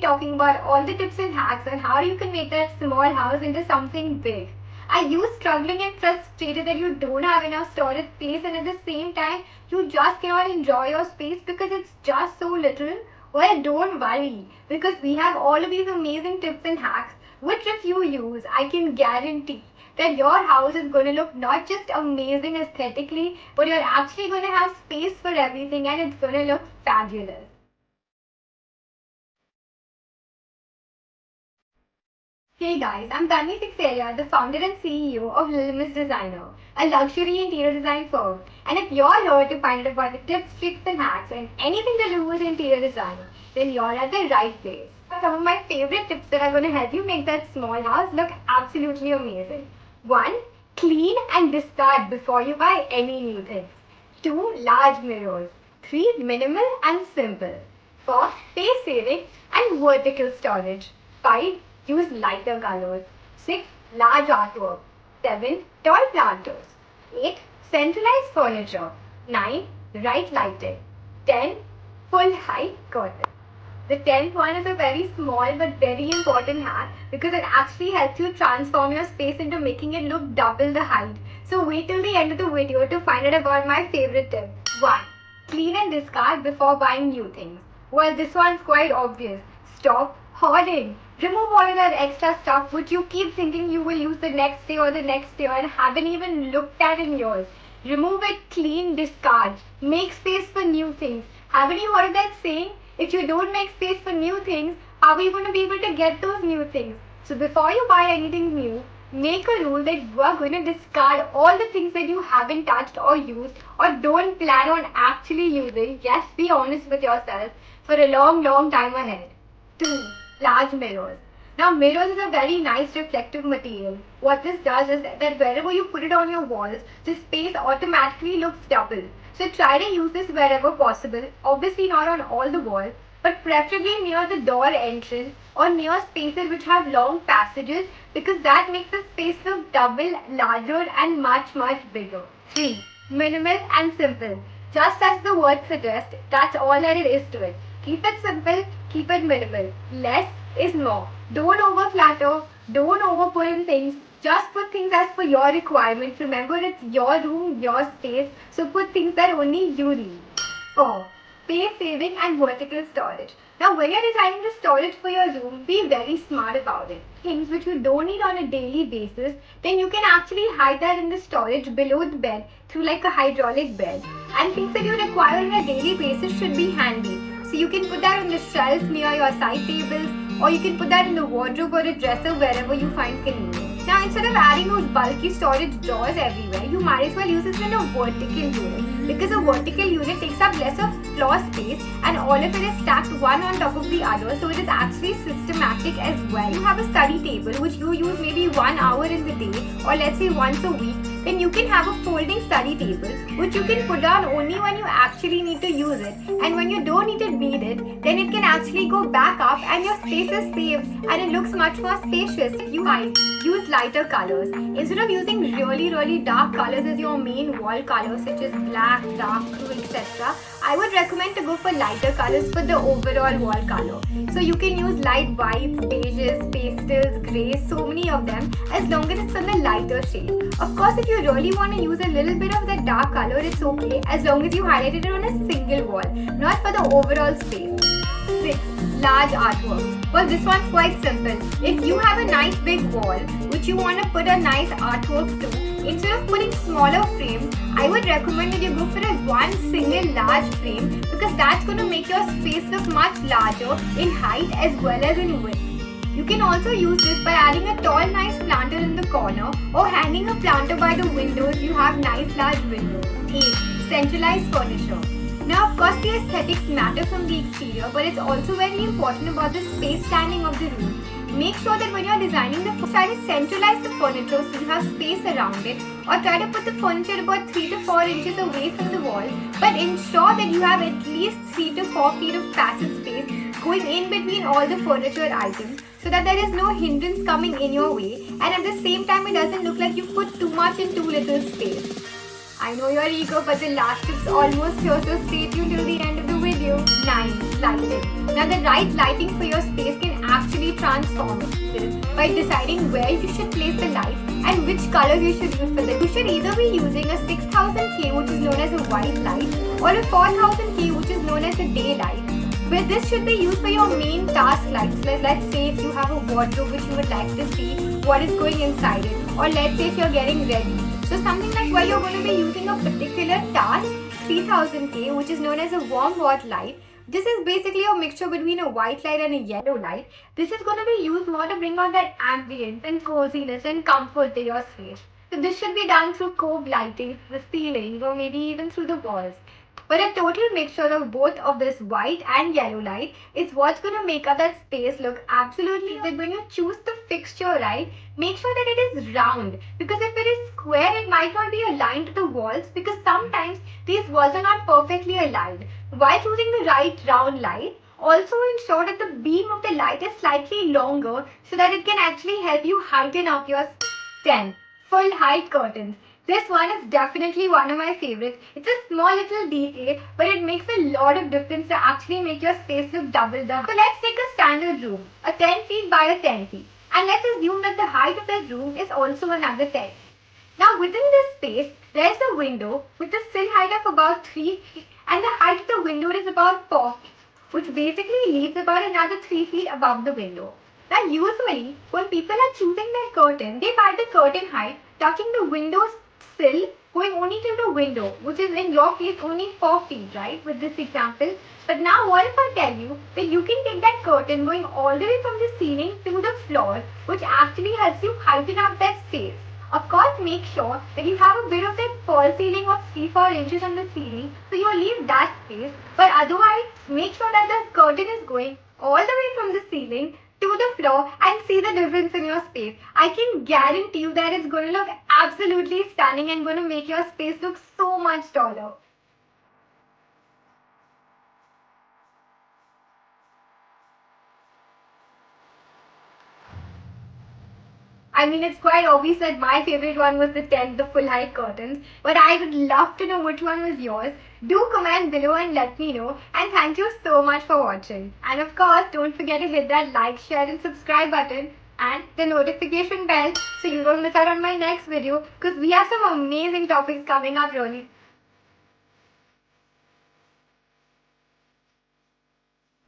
talking about all the tips and hacks on how you can make that small house into something big. Are you struggling and frustrated that you don't have enough storage space and at the same time you just cannot enjoy your space because it's just so little? Well, don't worry, because we have all of these amazing tips and hacks which if you use, I can guarantee that your house is going to look not just amazing aesthetically, but you're actually going to have space for everything and it's going to look fabulous. Hey guys, I'm Tanvi, the founder and CEO of Littlemsdesigner, Designer, a luxury interior design firm. And if you're here to find out about the tips, tricks and hacks and anything to do with interior design, then you're at the right place. Some of my favorite tips that are going to help you make that small house look absolutely amazing. 1. Clean and discard before you buy any new things. 2. Large mirrors. 3. Minimal and simple. 4. Space saving and vertical storage. 5. Use lighter colors. 6. Large artwork. 7. Tall planters. 8. Centralized furniture. 9. Right lighting. 10. Full height curtain. The 10th one is a very small but very important hack because it actually helps you transform your space into making it look double the height. So wait till the end of the video to find out about my favorite tip. 1. Clean and discard before buying new things. Well, this one's quite obvious. Stop hoarding. Remove all of that extra stuff which you keep thinking you will use the next day or the next day and haven't even looked at in years. Remove it, clean, discard. Make space for new things. Haven't you heard of that saying? If you don't make space for new things, how are you going to be able to get those new things? So before you buy anything new, make a rule that you are going to discard all the things that you haven't touched or used or don't plan on actually using. Yes, be honest with yourself for a long time ahead. 2. Large mirrors. Now mirrors is a very nice reflective material. What this does is that wherever you put it on your walls, the space automatically looks double. So try to use this wherever possible, obviously not on all the walls, but preferably near the door entrance or near spaces which have long passages because that makes the space look double, larger and much bigger. 3. Minimal and simple. Just as the word suggests, that's all that it is to it. Keep it simple, keep it minimal. Less is more. Don't overclutter, don't overput in things. Just put things as per your requirements. Remember, it's your room, your space, so put things that only you need. 4. Space saving and vertical storage. Now, when you're designing the storage for your room, be very smart about it. Things which you don't need on a daily basis, then you can actually hide that in the storage below the bed through like a hydraulic bed. And things that you require on a daily basis should be handy. So you can put that on the shelf near your side tables, or you can put that in the wardrobe or a dresser wherever you find convenient. Now instead of adding those bulky storage drawers everywhere, you might as well use this in a vertical unit because a vertical unit takes up less of floor space and all of it is stacked one on top of the other, so it is actually systematic as well. You have a study table which you use maybe 1 hour in the day or let's say once a week, then you can have a folding study table which you can put down only when you actually need to use it, and when you don't need to read it, then it can actually go back up and your space is saved and it looks much more spacious. You guys use lighter colors. Instead of using really dark colors as your main wall colors such as black, dark blue, etc., I would recommend to go for lighter colors for the overall wall color. So you can use light whites, beiges, pastels, greys, so many of them as long as it's in the lighter shade. Of course, if you really want to use a little bit of that dark color, it's okay as long as you highlighted it on a single wall, not for the overall space. 6. Large artwork. Well, this one's quite simple. If you have a nice big wall which you want to put a nice artwork to, instead of putting smaller frames, I would recommend that you go for a one single large frame because that's going to make your space look much larger in height as well as in width. You can also use this by adding a tall nice planter in the corner or hanging a planter by the window if you have nice large windows. 8. Centralized furniture. Now of course the aesthetics matter from the exterior, but it's also very important about the space planning of the room. Make sure that when you're designing the try to centralize the furniture so you have space around it, or try to put the furniture about 3 to 4 inches away from the wall, but ensure that you have at least 3 to 4 feet of passage space going in between all the furniture items so that there is no hindrance coming in your way, and at the same time it doesn't look like you've put too much in too little space. I know you're eager, but the last tip's almost here, so stay tuned till the end of the video. video 9, lighting. Now the right lighting for your space can actually transform it by deciding where you should place the light and which color you should use for them. You should either be using a 6000K, which is known as a white light, or a 4000K, which is known as a daylight. Where this should be used for your main task lights. Let's say if you have a wardrobe which you would like to see what is going inside it, or let's say if you're getting ready. So something like where you're going to be using a particular task 3000K, which is known as a warm white light. This is basically a mixture between a white light and a yellow light. This is going to be used more to bring out that ambience and coziness and comfort to your space. So this should be done through cove lighting, the ceiling, or maybe even through the walls. But a total mixture of both of this white and yellow light is what's going to make up that space look absolutely. That when you choose the fixture right, make sure that it is round, because if it is square it might not be aligned to the walls, because sometimes these walls are not perfectly aligned. While choosing the right round light, also ensure that the beam of the light is slightly longer so that it can actually help you heighten up your 10 full height curtains. This one is definitely one of my favorites. It's a small little detail, but it makes a lot of difference to actually make your space look doubled up. So let's take a standard room, a 10 feet by a 10 feet. And let's assume that the height of that room is also another 10 feet. Now within this space, there is a window with a sill height of about 3 feet, and the height of the window is about 4 feet, which basically leaves about another 3 feet above the window. Now usually, when people are choosing their curtain, they buy the curtain height, touching the window's sill, going only to the window, which is in your case only 4 feet, right, with this example. But now what if I tell you that you can take that curtain going all the way from the ceiling to the floor, which actually helps you heighten up that space. Of course, make sure that you have a bit of that false ceiling of 3-4 inches on the ceiling, so you leave that space. But otherwise, make sure that the curtain is going all the way from the ceiling to the floor and see the difference in your space. I can guarantee you that it's going to look absolutely stunning and going to make your space look so much taller. I mean, it's quite obvious that my favorite one was the 10, the full height curtains, but I would love to know which one was yours. Do comment below and let me know, and thank you so much for watching. And of course, don't forget to hit that like, share and subscribe button and the notification bell so you don't miss out on my next video, because we have some amazing topics coming up really